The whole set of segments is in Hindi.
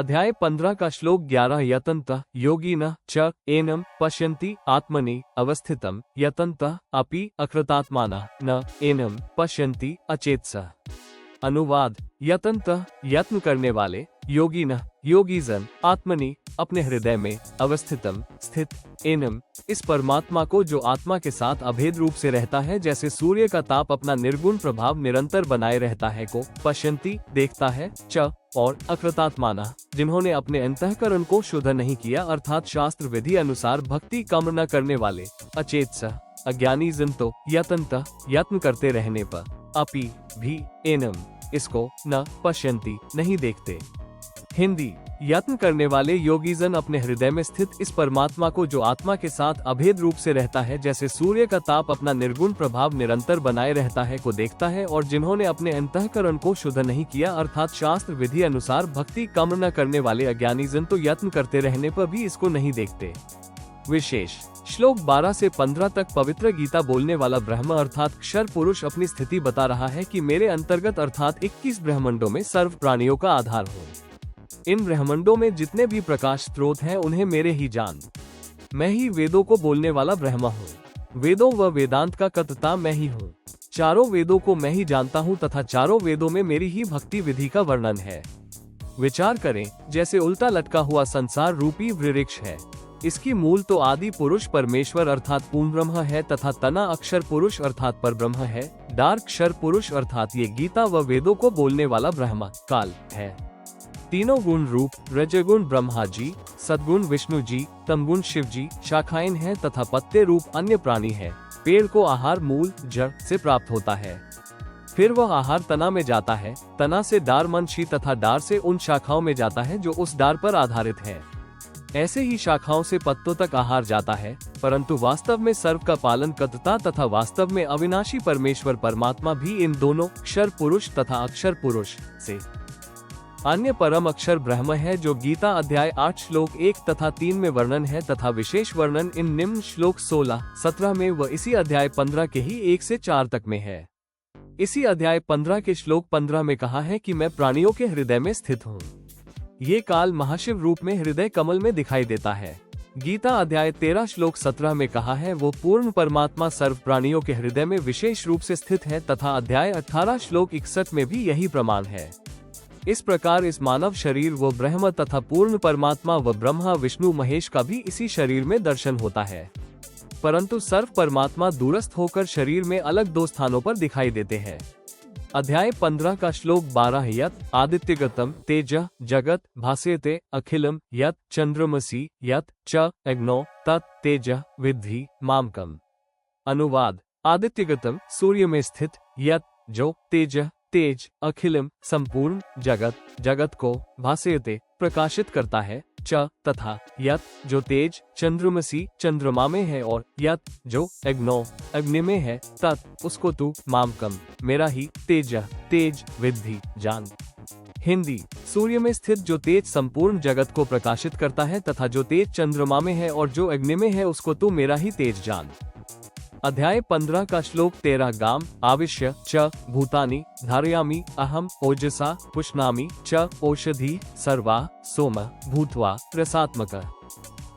अध्याय 15 का श्लोक 11 यतन्तः योगिनः च एनं पश्यन्ति आत्मनि अवस्थितं यतन्तः अपि अकृतात्मानः न एनं पश्यन्ति अचेतसः। अनुवाद। यतन्तः यत्न करने वाले, योगिनः योगीजन, आत्मनि अपने हृदय में, अवस्थितम स्थित, एनम इस परमात्मा को जो आत्मा के साथ अभेद रूप से रहता है, जैसे सूर्य का ताप अपना निर्गुण प्रभाव निरंतर बनाए रहता है को पश्यन्ति देखता है, च और अकृतात्माना जिन्होंने अपने अंतःकरण को शुद्ध नहीं किया अर्थात शास्त्र विधि अनुसार भक्ति कम न करने वाले, अचेतस अज्ञानी जन तो यतन्तः यत्न करते रहने पर, अपि भी एनम इसको न पश्यन्ति नहीं देखते। हिंदी। यत्न करने वाले योगीजन अपने हृदय में स्थित इस परमात्मा को जो आत्मा के साथ अभेद रूप से रहता है, जैसे सूर्य का ताप अपना निर्गुण प्रभाव निरंतर बनाए रहता है को देखता है, और जिन्होंने अपने अंतःकरण को शुद्ध नहीं किया अर्थात शास्त्र विधि अनुसार भक्ति कम न करने वाले अज्ञानीजन तो यत्न करते रहने पर भी इसको नहीं देखते। विशेष। श्लोक 12 से 15 तक पवित्र गीता बोलने वाला ब्रह्म अर्थात क्षर पुरुष अपनी स्थिति बता रहा है कि मेरे अंतर्गत अर्थात 21 ब्रह्मांडों में सर्व प्राणियों का आधार हूँ। इन ब्रह्मांडों में जितने भी प्रकाश स्रोत हैं उन्हें मेरे ही जान। मैं ही वेदों को बोलने वाला ब्रह्मा हूँ। वेदों व वेदांत का कर्ता मैं ही हूँ। चारों वेदों को मैं ही जानता हूँ तथा चारों वेदों में मेरी ही भक्ति विधि का वर्णन है। विचार करें, जैसे उल्टा लटका हुआ संसार रूपी वृक्ष है, इसकी मूल तो आदि पुरुष परमेश्वर अर्थात पूर्ण ब्रह्म है तथा तना अक्षर पुरुष अर्थात पर ब्रह्म है। डार क्षर पुरुष अर्थात ये गीता व वेदों को बोलने वाला ब्रह्मा काल है। तीनों गुण रूप रजगुण ब्रह्मा जी, सद्गुण विष्णु जी, तमगुण शिव जी शाखाएं हैं तथा पत्ते रूप अन्य प्राणी है। पेड़ को आहार मूल जड़ से प्राप्त होता है, फिर वह आहार तना में जाता है, तना से डार मंशी तथा डार से उन शाखाओं में जाता है जो उस डार पर आधारित है। ऐसे ही शाखाओं से पत्तों तक आहार जाता है, परंतु वास्तव में सर्व का पालन करता तथा वास्तव में अविनाशी परमेश्वर परमात्मा भी इन दोनों क्षर पुरुष तथा अक्षर पुरुष से अन्य परम अक्षर ब्रह्म है, जो गीता अध्याय 8 श्लोक 1 तथा 3 में वर्णन है तथा विशेष वर्णन इन निम्न श्लोक 16, 17 में व इसी अध्याय 15 के ही 1 से 4 तक में है। इसी अध्याय 15 के श्लोक 15 में कहा है कि मैं प्राणियों के हृदय में स्थित हूँ। ये काल महाशिव रूप में हृदय कमल में दिखाई देता है। गीता अध्याय 13 श्लोक 17 में कहा है वो पूर्ण परमात्मा सर्व प्राणियों के हृदय में विशेष रूप से स्थित है तथा अध्याय 18 श्लोक 61 में भी यही प्रमाण है। इस प्रकार इस मानव शरीर व ब्रह्म तथा पूर्ण परमात्मा व ब्रह्मा विष्णु महेश का भी इसी शरीर में दर्शन होता है, परंतु सर्व परमात्मा दूरस्थ होकर शरीर में अलग दो स्थानों पर दिखाई देते हैं। अध्याय 15 का श्लोक 12 यत् आदित्यगतम तेज जगत भास्यते अखिलम यत् चंद्रमसी यत् च अग्नौ तत् तेज विद्धि मामकम। अनुवाद। आदित्यगतम सूर्य में स्थित, यत् जो तेज अखिलम संपूर्ण जगत, जगत को, भास्यते प्रकाशित करता है, च तथा यत् जो तेज चंद्रमसी चंद्रमा में है, और यत् जो अग्नौ अग्नि में है, तत् उसको तू मामकम मेरा ही तेज विद्धि जान। हिंदी। सूर्य में स्थित जो तेज संपूर्ण जगत को प्रकाशित करता है तथा जो तेज चंद्रमा में है और जो अग्नि में है उसको तू मेरा ही तेज जान। अध्याय 15 का श्लोक 13 गाम आविश्य च भूतानि धारयामि अहम ओजसा पुष्णामि च औषधि सर्वा सोम भूत्वा रसात्मक।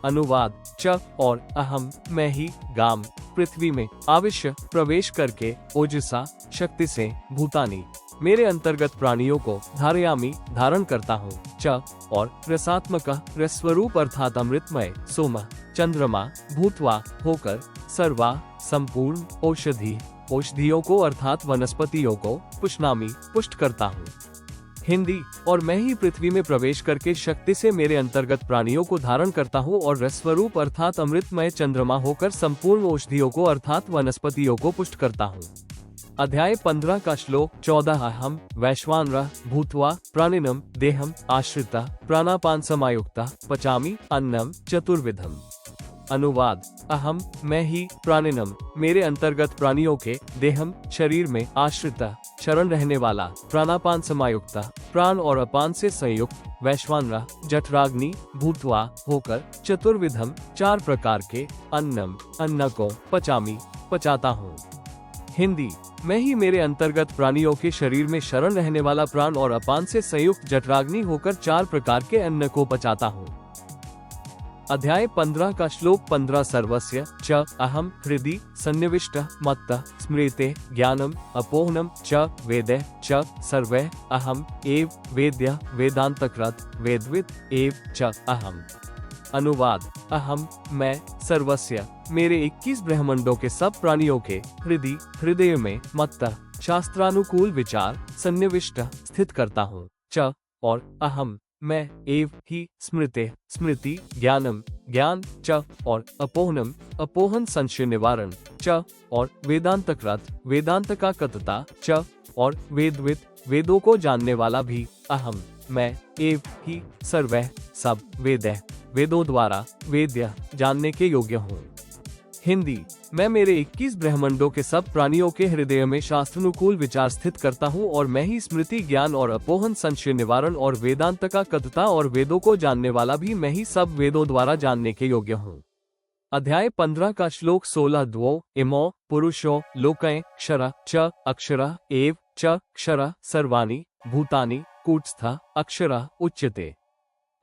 अनुवाद। च और अहम मैं ही, गाम पृथ्वी में, आविश्य प्रवेश करके, ओजसा शक्ति से, भूतानि मेरे अंतर्गत प्राणियों को, धारयामि धारण करता हूँ, च और रसात्मक रसस्वरूप अर्थात अमृतमय, सोम चंद्रमा, भूत्वा होकर, सर्वा संपूर्ण, औषधि औषधियों को अर्थात वनस्पतियों को, पुष्णामि पुष्ट करता हूँ। हिंदी। और मैं ही पृथ्वी में प्रवेश करके शक्ति से मेरे अंतर्गत प्राणियों को धारण करता हूँ और रसस्वरूप अर्थात अमृतमय चंद्रमा होकर संपूर्ण औषधियों को अर्थात वनस्पतियों को पुष्ट करता हूँ। अध्याय 15 का श्लोक 14 अहम वैश्वानरः भूत्वा प्राणिनम देहम आश्रिता प्राणापान समायुक्ता पचामि अन्नम चतुर्विधम। अनुवाद। अहम मैं ही, प्राणिनम मेरे अंतर्गत प्राणियों के, देहम शरीर में, आश्रिता शरण रहने वाला, प्राणापान समायुक्ता प्राण और अपान से संयुक्त, वैश्वानरः जठराग्नि, भूत्वा होकर, चतुर्विधम 4 प्रकार के, अन्नम अन्न को, पचामी पचाता हूँ। हिंदी, मैं ही मेरे अंतर्गत प्राणियों के शरीर में शरण रहने वाला प्राण और अपान से संयुक्त जठराग्नि होकर 4 प्रकार के अन्न को पचाता हूँ। अध्याय 15 का श्लोक 15 सर्वस्य च अहम हृदि सन्निविष्ट मत्त स्मृते ज्ञानम अपोहनम च वेदे च सर्वे अहम एव वेद्य वेदांतकृत वेदविद एव च अहम। अनुवाद, अहम मैं सर्वस्य मेरे 21 ब्रह्मांडों के सब प्राणियों के हृदय में मत्त शास्त्रानुकूल विचार सन्निविष्ट स्थित करता हूँ। च और अहम मैं एव ही स्मृति ज्ञानम ज्ञान च और अपोहनम अपोहन संशय निवारण च और वेदांतकृत वेदांत का कतता च और वेदविद वेदों को जानने वाला भी अहम मैं एव ही सर्वैः सब वेदों द्वारा वेद्य जानने के योग्य हूँ। हिंदी, मैं मेरे 21 ब्रह्मांडों के सब प्राणियों के हृदय में शास्त्रानुकूल विचार स्थित करता हूँ और मैं ही स्मृति ज्ञान और अपोहन संशय निवारण और वेदांत का कतता और वेदों को जानने वाला भी मैं ही सब वेदों द्वारा जानने के योग्य हूँ। अध्याय 15 का श्लोक 16 द्वौ इमौ पुरुषो लोकै क्षर च अक्षर एव च क्षर सर्वाणि भूतानि कूटस्थ अक्षर उच्यते।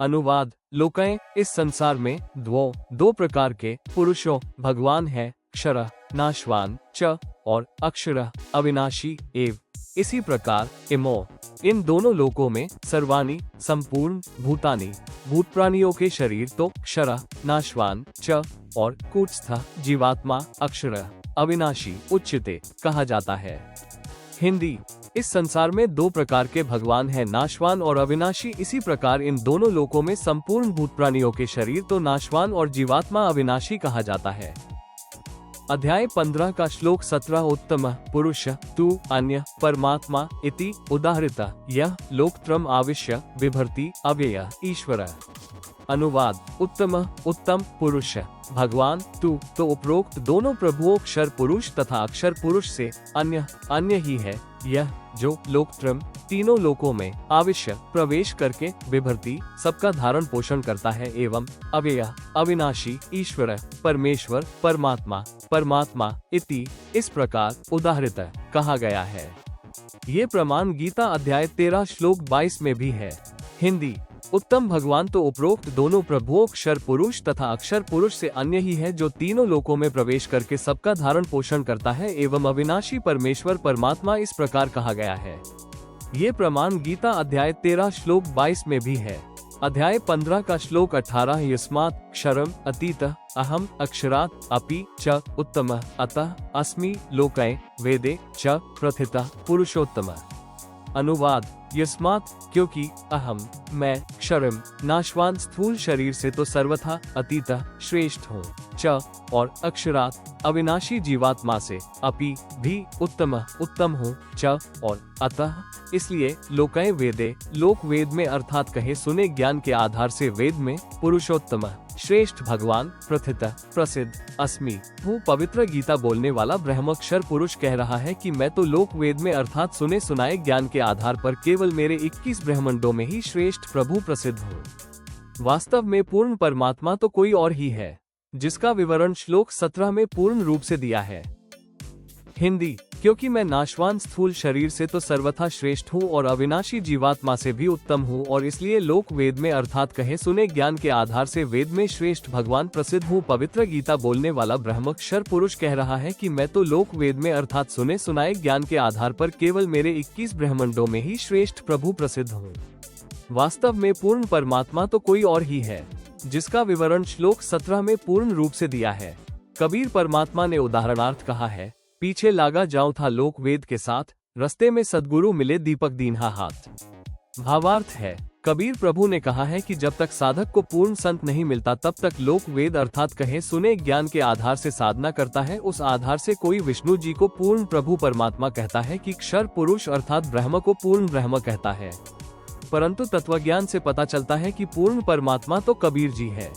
अनुवाद, लोकै इस संसार में दो प्रकार के पुरुषों भगवान है, क्षर नाशवान च और अक्षर अविनाशी एव। इसी प्रकार इमो इन दोनों लोकों में सर्वाणि संपूर्ण भूतानि भूत प्राणियों के शरीर तो क्षर नाशवान च और कूटस्थ जीवात्मा अक्षर अविनाशी उच्यते कहा जाता है। हिंदी, इस संसार में 2 प्रकार के भगवान हैं, नाशवान और अविनाशी। इसी प्रकार इन दोनों लोकों में संपूर्ण भूत प्राणियों के शरीर तो नाशवान और जीवात्मा अविनाशी कहा जाता है। अध्याय 15 का श्लोक 17 उत्तम पुरुष तु अन्य परमात्मा इति उदाहृत यह लोकत्रयम् आविश्य बिभर्ति अव्यय ईश्वर। अनुवाद, उत्तम पुरुष भगवान तु तो उपरोक्त दोनों प्रभुओं क्षर पुरुष तथा अक्षर पुरुष से अन्य ही है, यह जो लोकत्रयम् तीनों लोकों में आविश्य प्रवेश करके विभर्ति सबका धारण पोषण करता है एवं अव्यय अविनाशी ईश्वर परमेश्वर परमात्मा इति इस प्रकार उदाहृत कहा गया है। ये प्रमाण गीता अध्याय 13 श्लोक 22 में भी है। हिंदी, उत्तम भगवान तो उपरोक्त दोनों प्रभुओं क्षर पुरुष तथा अक्षर पुरुष से अन्य ही है, जो तीनों लोकों में प्रवेश करके सबका धारण पोषण करता है एवं अविनाशी परमेश्वर परमात्मा इस प्रकार कहा गया है। ये प्रमाण गीता अध्याय 13 श्लोक 22 में भी है। अध्याय 15 का श्लोक 18 यस्मात् क्षरम अतीत अहम अक्षरात् अपि च उत्तम अतः अस्मि लोकै वेदे च प्रथितः पुरुषोत्तम। अनुवाद, यस्मात् क्योंकि अहम मैं क्षरम नाशवान स्थूल शरीर से तो सर्वथा अतीत श्रेष्ठ हूँ, च और अक्षरात् अविनाशी जीवात्मा से अपि भी उत्तम हूँ, च और अतः इसलिए लोकै वेदे लोक वेद में अर्थात कहे सुने ज्ञान के आधार से वेद में पुरुषोत्तम श्रेष्ठ भगवान प्रथित प्रसिद्ध अस्मि हूँ। पवित्र गीता बोलने वाला ब्रह्मक्षर पुरुष कह रहा है कि मैं तो लोक वेद में अर्थात सुने सुनाए ज्ञान के आधार पर केवल मेरे 21 ब्रह्मांडों में ही श्रेष्ठ प्रभु प्रसिद्ध हूँ। वास्तव में पूर्ण परमात्मा तो कोई और ही है, जिसका विवरण श्लोक 17 में पूर्ण रूप से दिया है। हिंदी, क्योंकि मैं नाशवान स्थूल शरीर से तो सर्वथा श्रेष्ठ हूँ और अविनाशी जीवात्मा से भी उत्तम हूँ और इसलिए लोक वेद में अर्थात कहे सुने ज्ञान के आधार से वेद में श्रेष्ठ भगवान प्रसिद्ध हूँ। पवित्र गीता बोलने वाला ब्रह्मक्षर पुरुष कह रहा है कि मैं तो लोक वेद में अर्थात सुने सुनाए ज्ञान के आधार पर केवल मेरे 21 ब्रह्मांडों में ही श्रेष्ठ प्रभु प्रसिद्ध हूँ। वास्तव में पूर्ण परमात्मा तो कोई और ही है, जिसका विवरण श्लोक 17 में पूर्ण रूप से दिया है। कबीर परमात्मा ने उदाहरणार्थ कहा है, पीछे लागा जाऊं था लोक वेद के साथ, रस्ते में सद्गुरु मिले दीपक दीन्हा हाथ। भावार्थ है, कबीर प्रभु ने कहा है कि जब तक साधक को पूर्ण संत नहीं मिलता तब तक लोक वेद अर्थात कहे सुने ज्ञान के आधार से साधना करता है। उस आधार से कोई विष्णु जी को पूर्ण प्रभु परमात्मा कहता है कि क्षर पुरुष अर्थात ब्रह्म को पूर्ण ब्रह्म कहता है, परंतु तत्वज्ञान से पता चलता है कि पूर्ण परमात्मा तो कबीर जी है।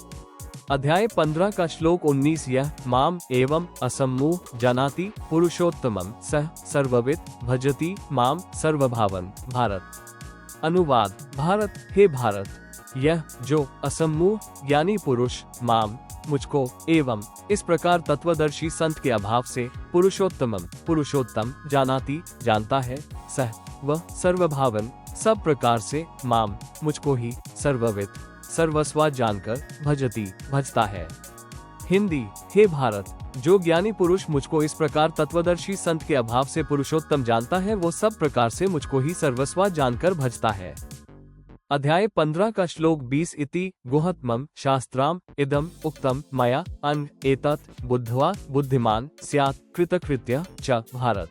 अध्याय 15 का श्लोक 19 यह माम एवं असम्मूह जानाति पुरुषोत्तमं सह सर्वविद भजति माम सर्वभावन। भारत। अनुवाद, भारत हे भारत, यह जो असम्मूह ज्ञानी पुरुष माम मुझको, एवं इस प्रकार तत्वदर्शी संत के अभाव से पुरुषोत्तमम पुरुषोत्तम जानाति जानता है, सह वह सर्वभावन सब प्रकार से माम मुझको ही सर्वविद सर्वस्वा जानकर भजती भजता है। हिंदी। हे भारत, जो ज्ञानी पुरुष मुझको इस प्रकार तत्वदर्शी संत के अभाव से पुरुषोत्तम जानता है, वो सब प्रकार से मुझको ही सर्वस्वा जानकर भजता है। अध्याय 15 का श्लोक 20 इति गुहत्मम शास्त्राम इदम उक्तम मया अन एतत् बुद्ध्वा बुद्धिमान स्यात् कृतकृत्य च भारत।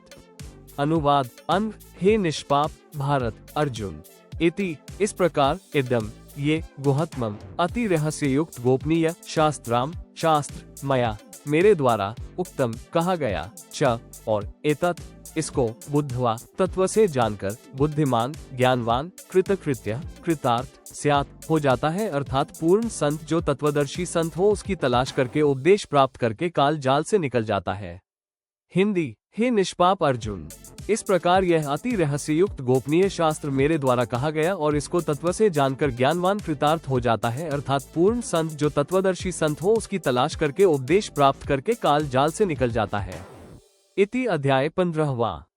अनुवाद। अन हे निष्पाप भारत अर्जुन, इति इस प्रकार, इदम ये, गुहत्मम अति रहस्य युक्त गोपनीय, शास्त्राम शास्त्र, मया मेरे द्वारा, उक्तम कहा गया, च और, एतत् इसको, बुद्धवा तत्व से जानकर, बुद्धिमान ज्ञानवान, कृतकृत्य कृतार्थ, स्यात् हो जाता है, अर्थात पूर्ण संत जो तत्वदर्शी संत हो उसकी तलाश करके उपदेश प्राप्त करके काल जाल से निकल जाता है। हिंदी। हे निष्पाप अर्जुन, इस प्रकार यह अति रहस्ययुक्त गोपनीय शास्त्र मेरे द्वारा कहा गया और इसको तत्व से जानकर ज्ञानवान कृतार्थ हो जाता है, अर्थात पूर्ण संत जो तत्वदर्शी संत हो उसकी तलाश करके उपदेश प्राप्त करके काल जाल से निकल जाता है। इति अध्याय 15वां।